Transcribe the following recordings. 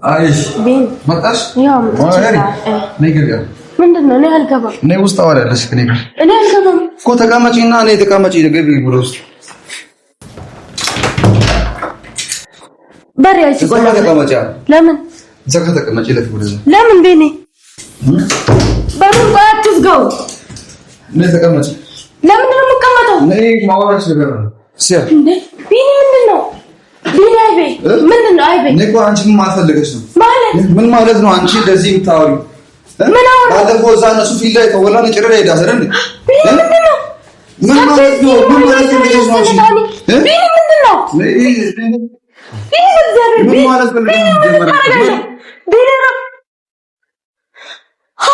አይሽ መጣሽ? ያው ምንድነው? እኔ አልገባም። እኔ ውስጥ አወራለሽ ከኔ ጋር እኔ አልገባም እኮ ተቀመጪና እኔ ተቀመጪ ገቢ ብሎ ውስጥ በሬ አይስቆላ ተቀመጪ። ለምን ዘካ ተቀመጪ? ለምን ቤኔ በሩን ቆይ አትዝጋው። እኔ ተቀመጪ። ለምን ነው የምቀመጠው? እኔ ማውራሽ ነገር ነው ሲያ እንዴ ቤኔ ምንድነው? ቤኔ አይቤ ምንድነው? አይቤ እኔ እኮ አንቺ ምን ማፈልገሽ ነው ማለት ምን ማለት ነው? አንቺ እንደዚህ የምታወሪው ምን አወራ? ባለፈው እዛ እነሱ ፊት ላይ ተወላነ ጭረራ ሄዳ ሰረን ምንድነው? ምን ማለት ነው? ምን ማለት ነው? ቤኔ ምንድነው? ምን ማለት ነው?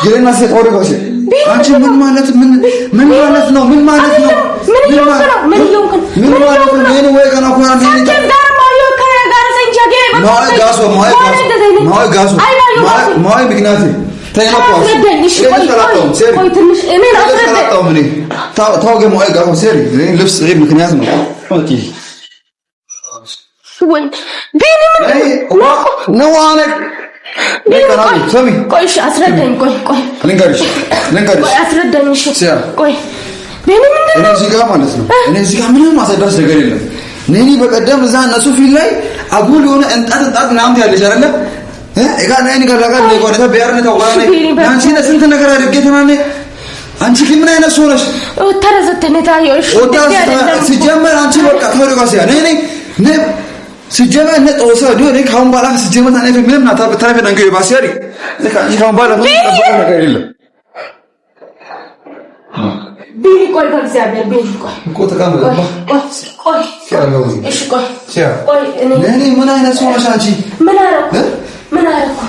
ገና ሰቆረ ጋሽ አንቺ ምን ማለት ነው? ምን ማለት ነው? ምን ማለት ነው? ምን ወይ ገና ኮራ ማይ ምክንያት ነኒ በቀደም እዛ እነሱ ፊት ላይ አጉል የሆነ እንጣጥ ምናምን ያለሽ አይደለ እጋ ነኒ ገራጋ ነው ቆረታ ቢያርነ ተወራነ አንቺ ለስንት ነገር አድርጌተናነ አንቺ ምን አይነት ሰው ነሽ? ተረዘተነ ታዮሽ ሲጀመር አንቺ በቃ ተወርጋሲያ ነኒ ሲጀመር እነ ጦሳ ዲዮ ካሁን በኋላ ሲጀመር ታኔ ምንም ናታ በተራፈ ነገር ባሲያሪ አንቺ ካሁን በኋላ ምን ነገር የለም። ቤኒ ቆይ በእግዚአብሔር ቤኒ ቆይ እኮ ተቀመጥ ቆይ እሺ ቆይ እኔ ምን አይነት ሰው ነሽ አንቺ? ምን አደረኩ?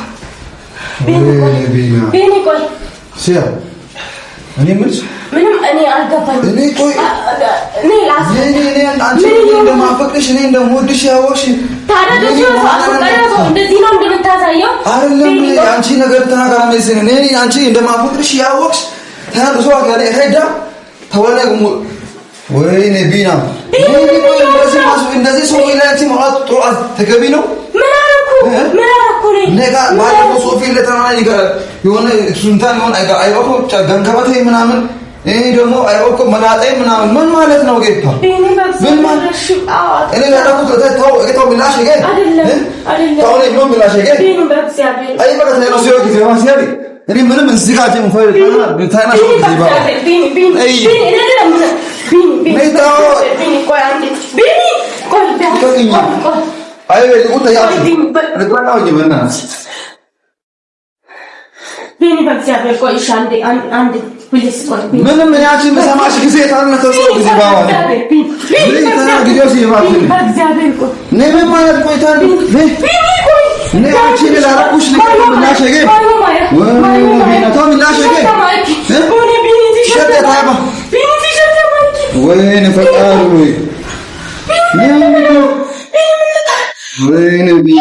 ቤኒ ቆይ ሲያ እኔ ምንም እኔ አልገባኝም። እኔ ቆይ እኔ አንቺ እንደማፈቅርሽ እኔ እንደምወድሽ ያወቅሽ ታዲያ እንደዚህ ነው እንደምታሳየው አይደለም። አንቺ ነገር ተናገራ መስኝ እኔ አንቺ እንደማፈቅርሽ ያወቅሽ ታርሶ አጋለ ሄዳ ተወለገ ወይኔ ቢና እንደዚህ ሰው ይላንቺ ማለት ጥሩ ተገቢ ነው። ምን አደረኩ ነጋ ማለት ነው ሶፊ ለተናና ይገራል የሆነ ሱንታን የሆነ አይባኮ ገንከባቴ ምናምን እኔ ደግሞ አይባኮ መናጣይ ምናምን ምን ማለት ነው? ጌታ ምን ማለት እኔ ለራኩ ከተው ቢላሽ ገ አይደለም ታው ነው ቢላሽ ገ አይ በቃ ነው ሲዮ ጊዜ ማሲያሪ እኔ ምንም እዚህ ጋር ጀም ሆይ ታና ሾ ጊዜ ባባ አይ ወጣ ያ ለጓናው ጀመና ቤኒ በእግዚአብሔር ቆይ እሺ አንዴ ፕሊስ ቆይ ምንም ያቺ መሰማሽ ጊዜ ታና ተሰው ጊዜ ባባ ቤኒ ታና ጊዜው ሲባል በእግዚአብሔር ቆይ ነይ ማለት ቆይ ታና ቤኒ ቆይ ነይ አንቺ ለላራኩሽ ለላሸገ ቤኒ ታው ላሸገ ቤኒ ቲሸርት ታባ ቤኒ ቲሸርት ወይኔ ፈጣሪ ወይ ወይኔ ቢኒ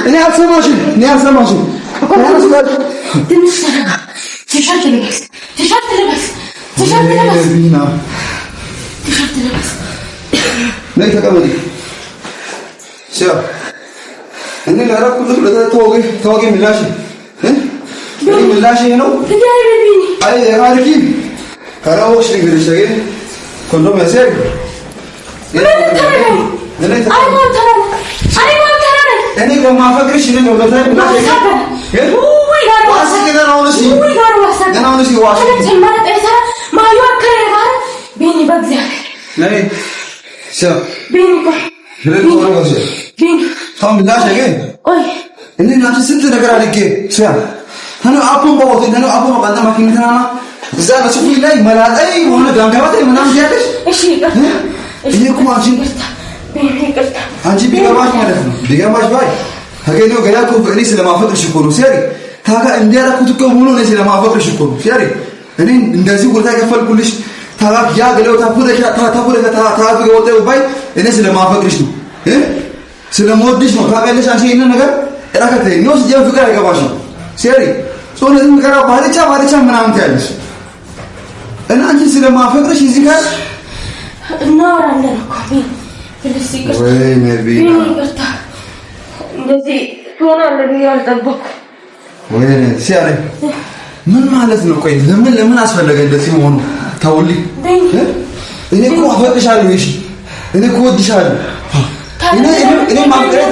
እኔ አልሰማሽም ቲሸርት ልበስ ነይ ተቀመጪ ሲያ እኔ ለራኩት ተወገ ምላሽ ምላሽ ነው አይ ያርኪ ካራዎች ንግሪሽ ተገ ኮንዶም ያሰር እኔ ለማፈቅርሽ እኔ ነው ለታይ ሲያ ቢኒኮ ለምን ወረቀት ቢኒ ታም ቢላሽ አገ ኦይ እኔ ናት ስንት ነገር አድርጌ ሲያ ታኑ አፑን ባወጥ ታኑ አፑ ማቃንታ ማኪንተና እዛ ለሱፊ ላይ መላጣይ ሆነ ጋንጋባታ ምናምን ያለሽ እሺ እሺ እኮ አንቺ ቢገባሽ ማለት ነው ቢገባሽ ባይ ታገኘው ገላኩ እኔ ስለማፈቅርሽ እኮ ነው ሲያሪ ታጋ እንዲያረኩት እኮ ሙሉ ነው ስለማፈቅርሽ እኮ ነው ሲያሪ እኔ እንደዚህ ወርታ ከፈልኩልሽ ታጋ ያ ገለው ታፉደሽ ታፉ ወጣው ባይ እኔ ስለማፈቅርሽ ነው ስለምወድሽ ነው ታውቂያለሽ አንቺ ይሄን ነገር እራከተ ነው ሲጀ ፍቅር አይገባሽም ሲያሪ ሶለት ምከራ ባልቻ ምናምን ታያለሽ እና አንቺ ስለማፈቅርሽ እዚህ ጋር እናወራለን እኮ ወይ ነቢ እንደዚህ ሆናለ ያልጠበኩ ወይ ሲያለ ምን ማለት ነው? ቆይ ለምን አስፈለገ እንደዚህ መሆኑ? ታውልኝ እኔ እኮ አፈቅርሻለሁ። እሺ እኔ እኮ ወድሻለሁ። እኔ ማፍቀር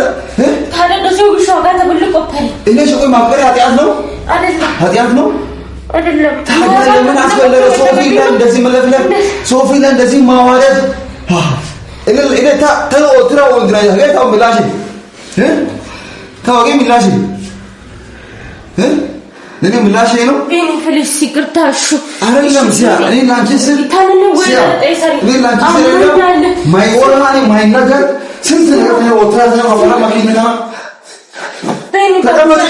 ታደደሰው ብሻው ጋር ተብልቆታል። እኔ ሸቆይ ማፍቀር ኃጢአት ነው አይደለም? አይደለም። ታዲያ ለምን አስፈለገ? ሶፊ ላይ እንደዚህ መለፍለፍ፣ ሶፊ ላይ እንደዚህ ማዋረድ እኔ ተወው እንድናያ ታው ምላሽ ታውቂ ምላሽ ለኔ ምላሽ ነው። እኔ ፍልስ ይቅርታ እሺ አይደለም ሲያ እኔ ላንቺ ስል ታነነ ወይ ጠይሰሪ እኔ ላንቺ ስል ማይወራኒ ማይነገር ስንት ነገር ነው ወጥራታ ማወራ ማኪና ተቀመጪ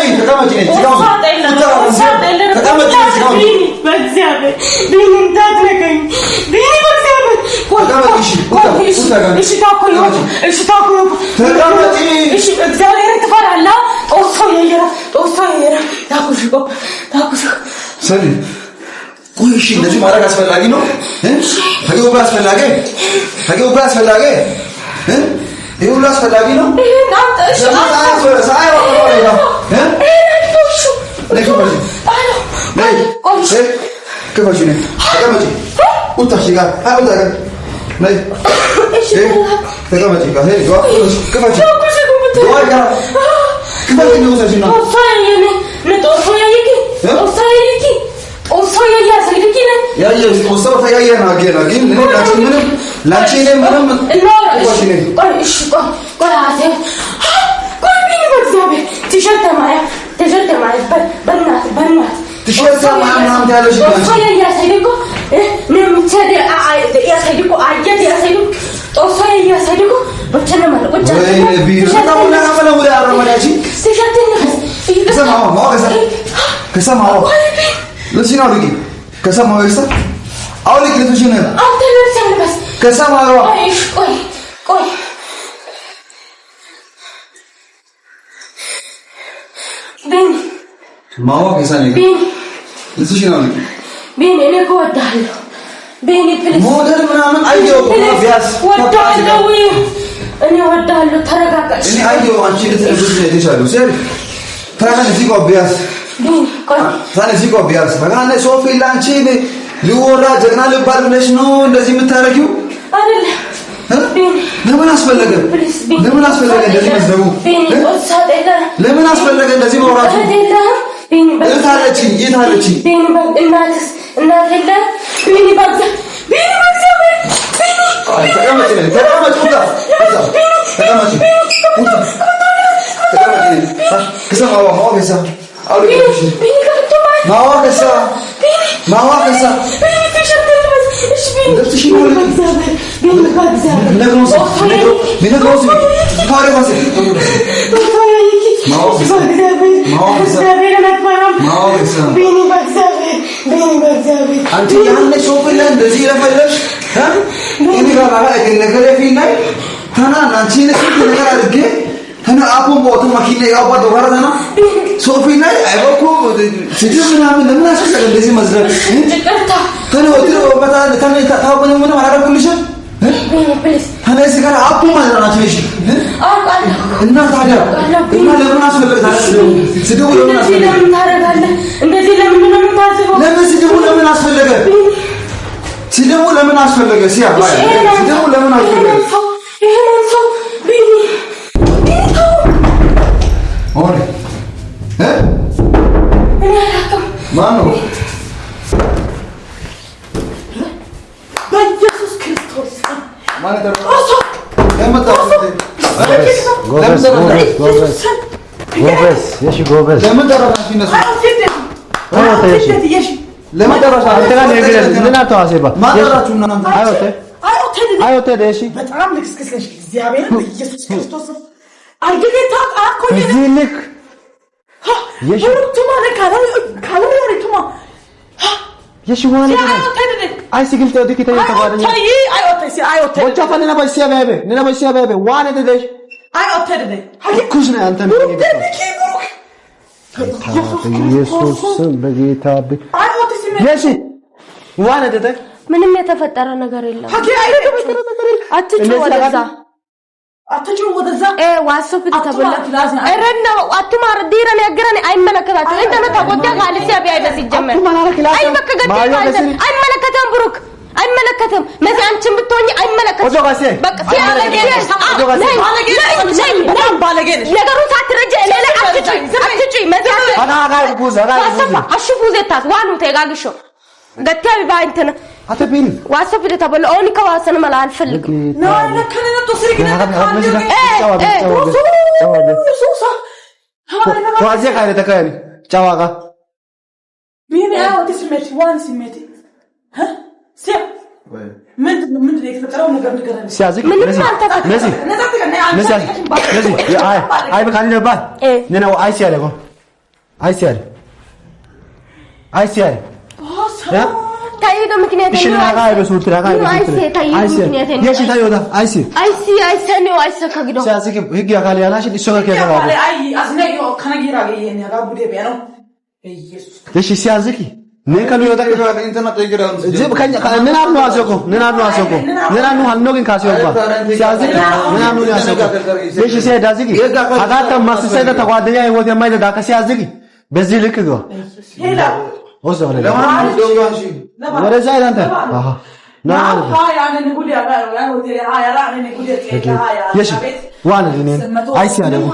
ቆይ እሺ እንደዚህ ማድረግ አስፈላጊ ነው? ታገው አስፈላጊ ይሁን አስፈላጊ ነው? ለምን አስፈለገ እንደዚህ መዝነቡ? ለምን አስፈለገ እንደዚህ መውራቱ? የታለችኝ ጎበዝ የሺ ጎበዝ ለምን ደረሳሽ እነሱ ለምን ደረሳሽ አንተ ጋር ነገር ምን አታዋሴባ ማደራችሁ እናንተ አይወተ ደሺ በጣም ልክስክስሽ እግዚአብሔር ኢየሱስ ክርስቶስ አርገታ አቆየ ዝልክ የሺ ቱማ ለካለ ቱማ የሺ ዋለ አይ ሲግልተ ዲክ ተባደኛ አይወተ ወጫ ፈነና ባይሲያ ባይበ ነና ባይሲያ ባይበ ዋነ ደሽ አይወተ ኩስ ነው አንተ ነው ኢየሱስ በጌታ የሺ ዋነ ደደ ምንም የተፈጠረ ነገር የለም አትጩ ወደዛ ዋሶፍ ተተበላ እረና አትማር ዲራን ያገረን አይመለከታችሁ እንደነ ተቆጣ ጋልሲያ ቢያይበስ ይጀመር አይመከገት አይመለከተም ብሩክ አይመለከተም መሲ አንቺን ብትሆኚ አይመለከተም በቃ ሲያለገሽ ነገሩን ሳትረጂ ሌላ አትጩይ መሲ አሽፉ ዘታስ ዋኑ ተጋግሾ ገታቢ ባንተነ አተቢን ዋሶፍ ተተበላ ኦኒ ከዋሰን መላ አልፈልግም ነው ለከነነ ተስሪ ግን ዋዜ ካለ ተካኒ ጫዋጋ ቢኒ አው ተስመት ዋን ስሜት ሲያ ምን የተፈጠረው ነገር ንገረን ሲያዝክ ነዚ አይ በካኒ ነባ ነናው አይሲያለጎ አይሲያለ ታይዶ ምክንያት ነው ሽናጋ አይበሱት ራጋ የሺ ታይዶ አይሲ ነው አይሰከግዶ ሲያዝክ ህግ ያካለ ያላሽ ዲሶጋ ከያጋ አይ አዝነዮ ከነጊራ ገየን ያጋ ቡዴ ቢያኖ ኢየሱስ የሺ ሲያዝክ ነከሉ ይወጣ ኢንተርኔት ይገራው ዝብ ከኛ ነናኑ አሰቆ ነናኑ ሀልኖግን ካሲዮባ ሲያዝክ ነናኑ ያሰቆ የሺ ሲያዳዝክ አጋታ ማስሰደ ተጓደኛ ህይወት የማይደዳ ከሲያዝክ በዚህ ልክ ነው ሄላ ወሰው ለማ ለማን ዶንጋንሺ ወረዛ ይላንተ አሃ ና ሃያ ነን ጉዲ ያ ሆቴል ሃያ ራኔ ጉዲ ሃያ የሺ ዋን ነን አይሲ አደጉ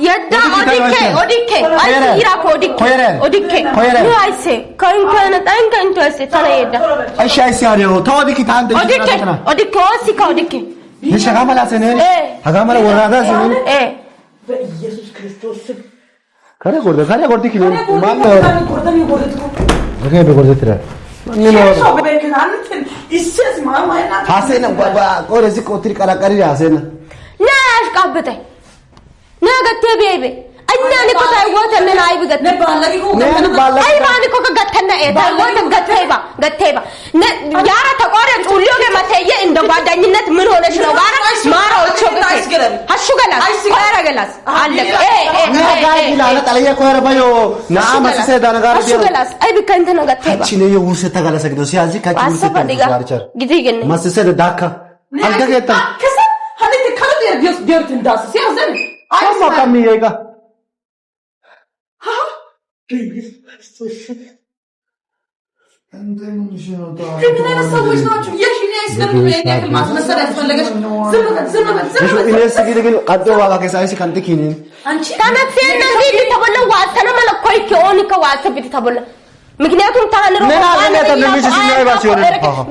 የዳ ኦዲኬ አይሲ ይራኮ ኦዲኬ ነው አይሲ ከንከነ ታንከንቶ አይሲ ተለየዳ አይሺ አይሲ አደጉ ተወዲኪ ታንተ ኦዲኬ ወሲካ ኦዲኬ የሺ ጋማላ ሰነ ጋማላ ወራዳ ሰነ በኢየሱስ ክርስቶስ ካለ ጎርዲኪ ነው ማን ጎርደኒ ጎርደቱ በከይ በጎርደትራ ማን ነው ሰው በከን አንተን ኢየሱስ ማማይና ሐሰና ቆረዚ ቆትሪ ቀራቀሪ ሐሰና ናሽ ቀበተ ነገተ ቤቤ እኛን እኮ ታይወተን አይብገት አይባን እኮ ከገተና ታይወተ ገተይባ ያራ ተቆረ ጩሊዮ ገመተየ እንደ ጓደኝነት ምን ሆነሽ ነው ጋራ ማራዎቹ ገላስ ቆረገላስ አለቀ ጋይ ላላ ጠለየ ቆረ ባዮ ናማ ሰዳ ነገር ገላስ አይብከንተ ነው ገተይባ እቺ ነው የውርሰ ተጋለሰግዶ ሲያዚ ካቺ ውርሰ ተጋለሰግዶ ግዲግን ማሰሰደ ዳካ አልገገታ ከሰ ሀኔት ካለ ዲርት እንዳስ ሲያዘን አይማ ካሚየጋ ምክንያቱም ታንሮ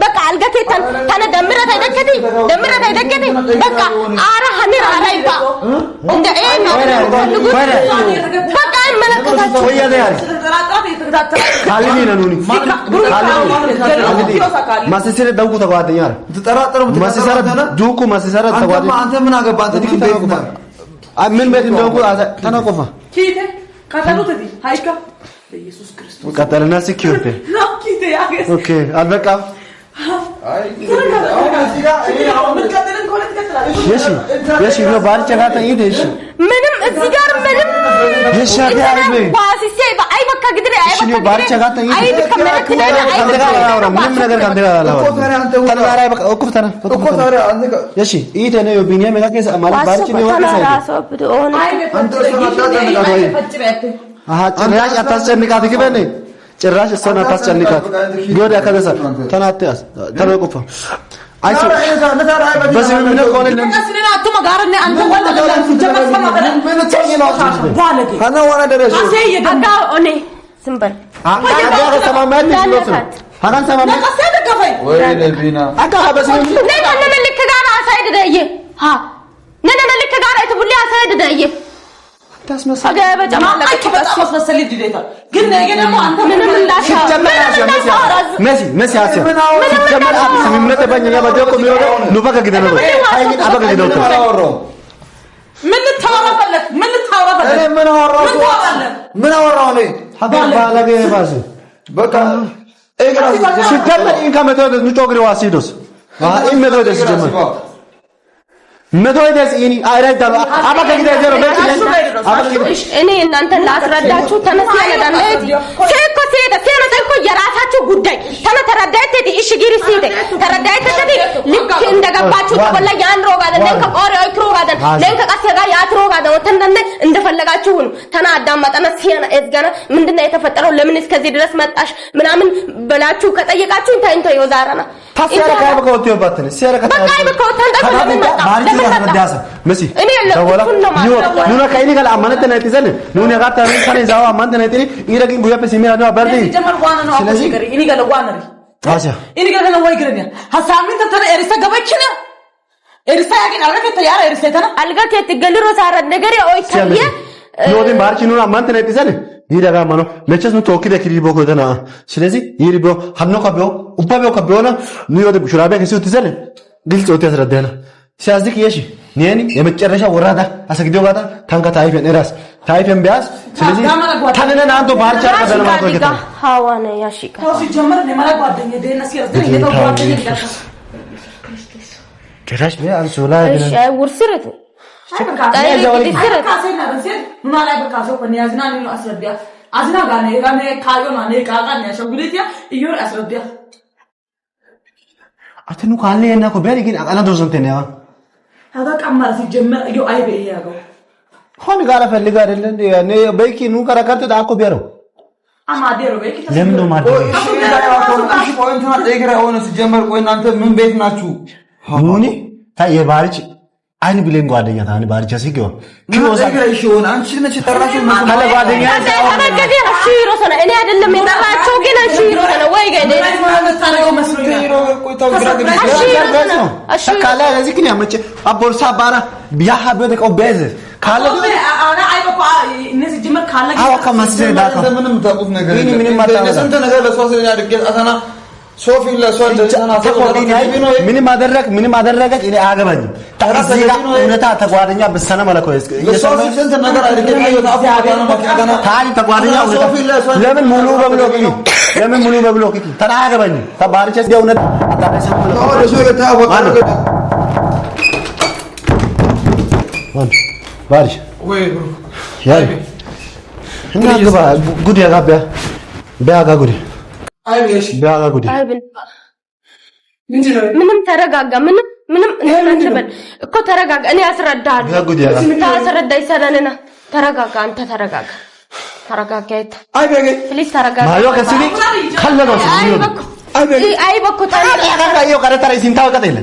በቃ አልገቴታን ታነ ደምረት አይደከቲ በቃ አራ ሀኒራ ላይባ እንደ በቃ መለከታቸው ካሊኒ ነኑኒ ማስሰረ ዳውቁ ተጓደኛል ተጠራጠሩ ማስሰረ ዱቁ ማስሰረ ተጓደኛ አንተ ምን አገባ አንተ ዲክታይኩማ ምን ቤት እንደውቁ ተናቆፋ ኪቴ ካታሉት ዲ ሃይካ በኢየሱስ ክርስቶስ ቀጠልና ሲኪዩርቴ ኪቴ ያገስ ኦኬ አልበቃም አይ የሺ ነው ባል ጨጋታ ይደሽ ምንም እዚህ ጋር ምንም የሻዲ አይበ ዋሲሴ አይ በቃ ግድሬ አይ እሺ ነው ባል ጨጋታ ይደሽ አይ ከመለክ ምንም ነገር ካንተ ጋር አላወራም ተናራ በቃ እኮፍተና የሺ ይሄ ነው የቢኒያም ጋር ማለት ባልጭ ነው አንተ አሃ ጭራሽ አታስጨንቃት ግበኔ ጭራሽ እሷን አታስጨንቃት ጎዳ ከደሰ ተናጥያስ ተረቁፋ አይሱ በዚህ ምን ቆነ ለምን አትማ ጋርነ አንተ ወንድ ጀመስ አና ዋና ደረሽ አጋ ኦኔ ስምበል አጋ ተማማኝ ነው ሀናን ተማማኝ ለቀሰደ ገፈይ ወይ ለቢና አጋ በዚህ ለምን ልክ ጋር አሳ አሳይድ ደየ ها ነነነ ልክ ጋር አይተቡልኝ አሳይድ ደየ ታስመሳ ገበ ጀማላ ከበጣስ መሰል ዲዴታ ግን ነገ ደግሞ አንተ ምንም ላሽ መሲ አሰ ጀማላ አብስ ምንመተ ባኛ ያባደቆ ሚሮዶ ኑፋካ ግደነ ነው አይኒ አባጋ ግደው ምን ልታወራበለክ ምን ልታወራበለክ እኔ ምን አወራው ነው ሀገር ባለገ ባስ በቃ ኤግራስ ሲጀመር ኢንካም ሜቶድ ንጮግሪ ዋሲዶስ ኢሜቶድ ሲጀመር ሜቶድ ኢኒ አይራይታሉ አባጋ ግደው ዘሮ እኔ እናንተን ላስረዳችሁ ተነስ ያለዳለት ሴኮ ሴደ ሴመሰኮ የራሳችሁ ጉዳይ ተረዳይት እሺ ግሪ ሴደ ተረዳይት ልክ እንደገባችሁ ተቆላ ያን ሮጋደ ለንከ ቆሪዮ ክሮጋደ ለንከ ቀሰጋ ያትሮጋደ ወተንደነ እንደፈለጋችሁ ተና አዳማጠና ሲያና እዝገና ምንድነው የተፈጠረው ለምን እስከዚህ ድረስ መጣሽ ምናምን በላችሁ ከጠየቃችሁ ታይንቶ ይወዛራና ታሲያራ ካይበ ከወጥዮ ባተነ ሲያራ በቃ አይበቃ ወተንደ ረዳሰ መሲ ደወላ ኑና ካይኒ ጋር አማነተ ነው ተዘለ ኑና ጋር ታሪካኔ ዛዋ አማነተ ነው ተሪ ኢረጊን ጉያ ፐሲ ሚያ ነው በርዲ ጀመር ዋና ነው አቆሽ ገሪ ኢኒ ጋር ዋና አሻ ኢኒ ጋር ነው ወይ ገረኛ ሐሳብን ተተነ ኤሪሳ ገበችና ኤሪሳ ያገን አለከ ተያራ ኤሪሳ ተና አልጋ ከትገልሮ ሳረድ ነገር ኦይ ታየ ኖዲን ባርቺ ኑና አማነተ ነው ተዘለ ይዳጋ ማኖ ለቸስ ነው ቶኪደ ክሪቦ ኮተና ስለዚህ ይሪቦ ሀኖ ከበው ኡባበው ከበውና ኑዮደ ሹራቤ ከሲው ተዘለ ግልጽ ወጥ ያስረዳና ሲያዝክ የሺ ነኒ የመጨረሻ ወራዳ አሰግደው ጋታ ታንካ ታይፈን እራስ ታይፈን ቢያስ ስለዚህ ታነና አንተ ባርቻ ከደለ ማለት ነው ጋ ሐዋነ ያሺካ ታውሲ ጀመር ለማላ ጓደኛ ደና ሲያዝ ግን የታው ጓደኛ ይላል ጭራሽ አንሱላ እሺ ውርስረት ካሴና በሰል ማላ በካሶ ከኒያዝና ነው አስረዲያ አዝና ጋር ነው ጋር ነው ካዮ ነው ካቃ ነው ያሸጉልቲያ ይዮር አስረዲያ አተኑ ካለ እና ኮ በሪ ግን አቃና ዶዘንተ ነው هذا كمل في جمع يو أي بيه يا جو هون قال فلي قال لنا يعني بيكي نو كركرت داكو بيرو أما ديرو بيكي لمنو ما ديرو እሺ ፖይንት ነው ደግራ ሆነ ሲጀመር ቆይ እናንተ ምን ቤት ናችሁ ኑኒ ታይ የባርጭ አይን ብሌን ጓደኛ ታኒ ባርቻ ሲገው ኪዮሳ እሺ ሆነ አንቺ ነሽ ተራሽው ካለ ጓደኛ አረጋገ አሽሮ ሰነ እኔ አይደለም የጠራቸው ግን አሽሮ ሰነ ወይ ገደ ታረገው መስሎኝ ቆይ ታው ግራ ግራ አሽሮ ካለ ለዚህ ግን ያመጨ አቦርሳ ባራ ቢያሃ በደቀው ቤዝ ካለ አና አይበቃ እነዚህ ጅምር ካለ አው ከማስዘ ዳታ ምንም ታቁት ነገር ይሄን ምንም ማጣው ለሰንተ ነገር ለሶስተኛ ድገት አታና ሶፊ ለሶል ደሳና ምንም አደረገች እኔ አያገባኝም ታዚህ ጋር እውነታ ተጓደኛ በሰነ መለኮ የሶፊ ስንት ነገር አይደለም አፉ አባና ማካጋና ታይ ተጓደኛ ለምን ሙሉ በብሎክ ተና አያገባኝም ተባርቸስ የእውነት አታረሰ መለኮ ለሶ የታወቀ ባሪሽ ወይ ብሩ ያይ እና ገባ ጉድ ያጋባ ቢያጋ ጉድ አይብሽ ቢያጋ ጉድ አይብን ምንም ተረጋጋ ምንም እንተበል እኮ ተረጋጋ እኔ አስረዳሃለሁ ታስረዳይ ሰለነና ተረጋጋ አንተ ተረጋጋ አይበገ ፕሊዝ ተረጋጋ ማዮ ከሲኒ ካለዶ አይበኩ ተረጋጋ ይው ቀረታሪ ሲንታው ቀጠለ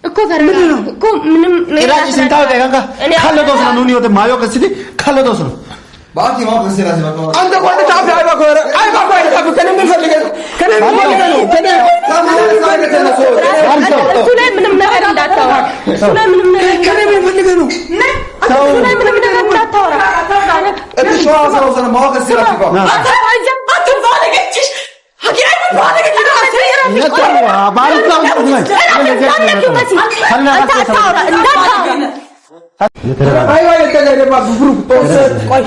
እኮ ተረጋጋ እኮ ምንም ኢራጂ ሲንታው ቀንጋ ካለዶ ነው ኑኒ ወደ ማዮ ከሲኒ ካለዶ ነው ባቂ ማው ከሰላስ ነው አንተ ቆንጆ ታፍ አይባኮ አይባኮ ከነም ፈልገህ እሱ ላይ ምንም ነገር እንዳታወራ እሱ ላይ ምንም ነገር ከነም ፈልገህ ነው እሱ ላይ ምንም ነገር እንዳታወራ እሺ ዋው ሰው ማው ከሰላስ ነው አንተ ባለገጭሽ ሀቂያ ባለገጭሽ ነጥራ ባልታው ነው አይዋ የተገደባ ብሩ ጦስ ቆይ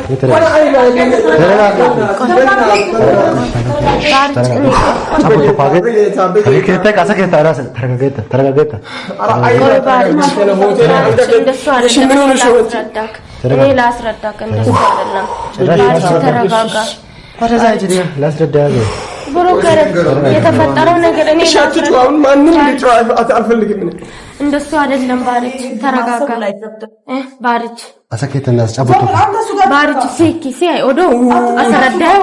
የተፈጠረው ነገር እኔ አሁን ማንንም ሊጫው አልፈልግም እንደሱ አይደለም ባርች ተረጋጋ ባርች አሰከተና ጫቦቶ ባርች ሲኪ ሲይ ኦዶ አሰረዳው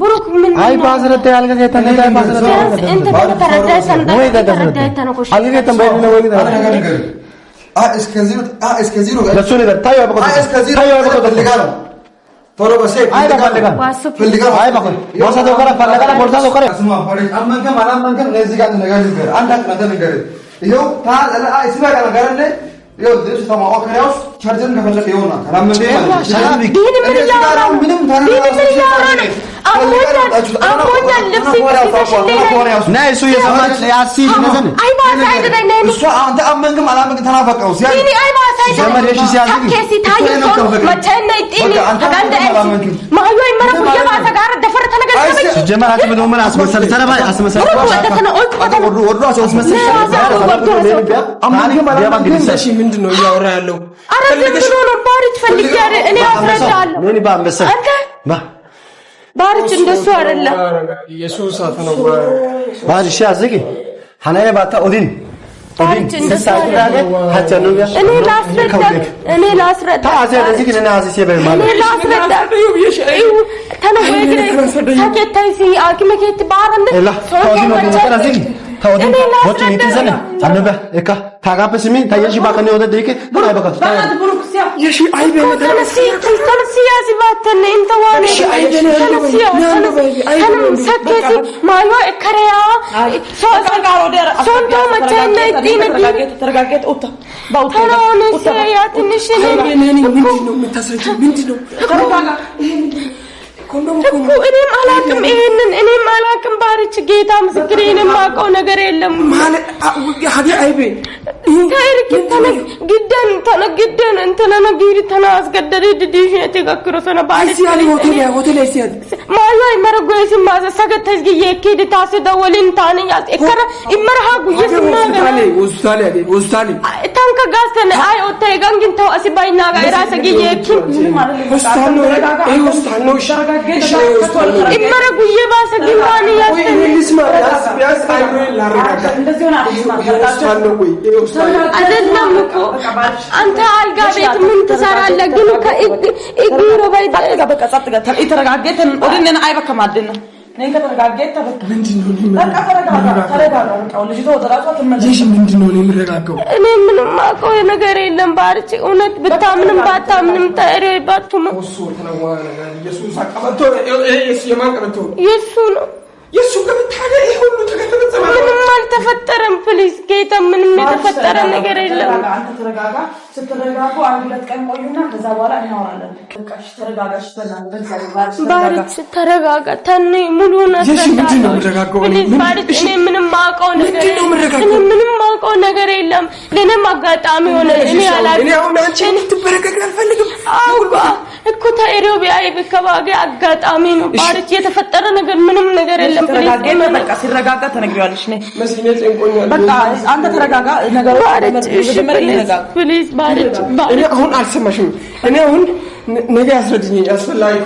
ብሩክ ምን አይ ባሰረዳ አልጋ ከተነዳ ባሰረዳ እንት ተረዳይ ሰንዳ ተረዳይ ተነኮሽ አልጋ ተንበይነ ወይ እስከዚህ ነው ለሱ ነገር ታዩ አበቆ ታዩ አበቆ ፈልጋለሁ ቶሎ በሰይ ፈልጋለሁ አይ ባኮ ቦርሳ ተወከረ ፈለጋላ ቦርሳ ተወከረ ስማ ፈሪጅ አመንከም አላመንከም ለዚህ ጋር ነገር አንዳንድ ነገር ይኸው ታላ አይስባ ጋር ይኸው ድረስ ተማው ከሪያውስ ቻርጀርን ከፈለከ ይሆናል ታላምንዴ ማለት ሰላም ዲን ምን ያወራ ምንም ታናራ አሞኛል ልብስ ናይ እሱ የሰማች ያሲድ ነዘን አይ ባሳይድ ነኝ እሱ አንተ አመንክም አላመንክም ተናፈቀው ሲያል ዲኒ አይ ባሳይድ ዘመድሽ ሲያዝግ ከሲ ታይቶ መቸነ ዲኒ ተጋንደ ማዩ አይመረኩ የባሰ ጋር ደፈር ተነገረኝ ጀመራት ምን ምን አስመሰል ተረባ አስመሰል ወርዶ አስመሰል አማንክም አላመንክም ምንድነው ያወራ ያለው አረጋግጥ ነው ባሪች ፈልግ ያረ እኔ አፍረዳለሁ ምን ባንበሰ ባሪች እንደሱ አይደለም ኢየሱስ አፈነው ባሪሽ ያዝግ ሐናየ ባታ ኦዲን ተሳይዳለ ሀጨኑያ እኔ ላስረዳ ታዘ ለዚህ ግን አዚስ ይበል ማለት እኔ ላስረዳ ተነወይ ሳከታይ ሲ አኪመከት ባረንደ ታውዲ ወጭ ይተዘለ አንበ እካ ታጋበስሚ ታየሽ ባከነ ወደ ደይከ ምን አይበቃ የሺ አይበ ተነሲ ያሲባተነ እንተ ዋነ ሰከቲ ማዮ እከሪያ ሶንቶ መቸነ ዲነ ተረጋገጥ ኡታ ታናውን ሲያ ትንሽ ምንድነው እኮ እኔም አላቅም ባሪች ጌታ ምስክሬ እኔም ማውቀው ነገር የለም ማለት ሀዲ አይቤ ተነግደን እንተና ነግሪ ተናስገደደ ዲዲሽ ተከክሮ ሰነ ባሪች ሆቴል ሲያድ ማይ መረጎይስ ማዘ ሰገተስ ይየከዲ ታስ ደወልን ታንያስ እከረ ይመርሃ ጉየስ ማገ ወስታሊ ታንከ ጋስተነ አይ ኦተ ጋንግን ተው አሲባይና ጋር ራሰ ይየኪን ወስታኖ إمرأة قوية بس جماني يا اسمع ياس أيوة لا رجع أزدنا مكو أنت عالقة بيت منتصر على جنوك إجيرو بيت بك أصدق ترى جيت أورينا أي بك ما عندنا نيجي ترى جيت እኔ ምንም ማቆይ ነገር የለም ባርቺ እውነት ብታምንም ባታምንም ታሪይ ባቱም ኢየሱስ አቀበቶ ኢየሱስ ነው ኢየሱስ ከመታለ ሁሉ ተከተለ ምንም አልተፈጠረም ፕሊዝ ጌታ ምንም የተፈጠረ ነገር የለም አንተ ተረጋጋ ስትረጋጉ አንድ ሁለት ቀን ቆዩና ከዛ በኋላ እናወራለን በቃሽ ተረጋጋሽ ባርቺ ተረጋጋ ተኔ ሙሉ ባርቺ እኔ ምንም ማውቀው ነገር የለም ለኔም አጋጣሚ ሆነ እኔ አላውቅም እኔ አሁን አንቺ ትበረከክ አልፈልግም አውቃ እኮ ታሪው ቢያይ በከባገ አጋጣሚ ነው ባርቺ የተፈጠረ ነገር ምንም ነገር የለም በቃ ሲረጋጋ ተነግሪዋለሽ ነኝ መስኪኔ ጽንቆኛል በቃ አንተ ተረጋጋ ነገሩ ፕሊዝ ባርቺ እኔ አሁን አልሰማሽም እኔ አሁን ነገ ያስረድኝ ያስፈልጋል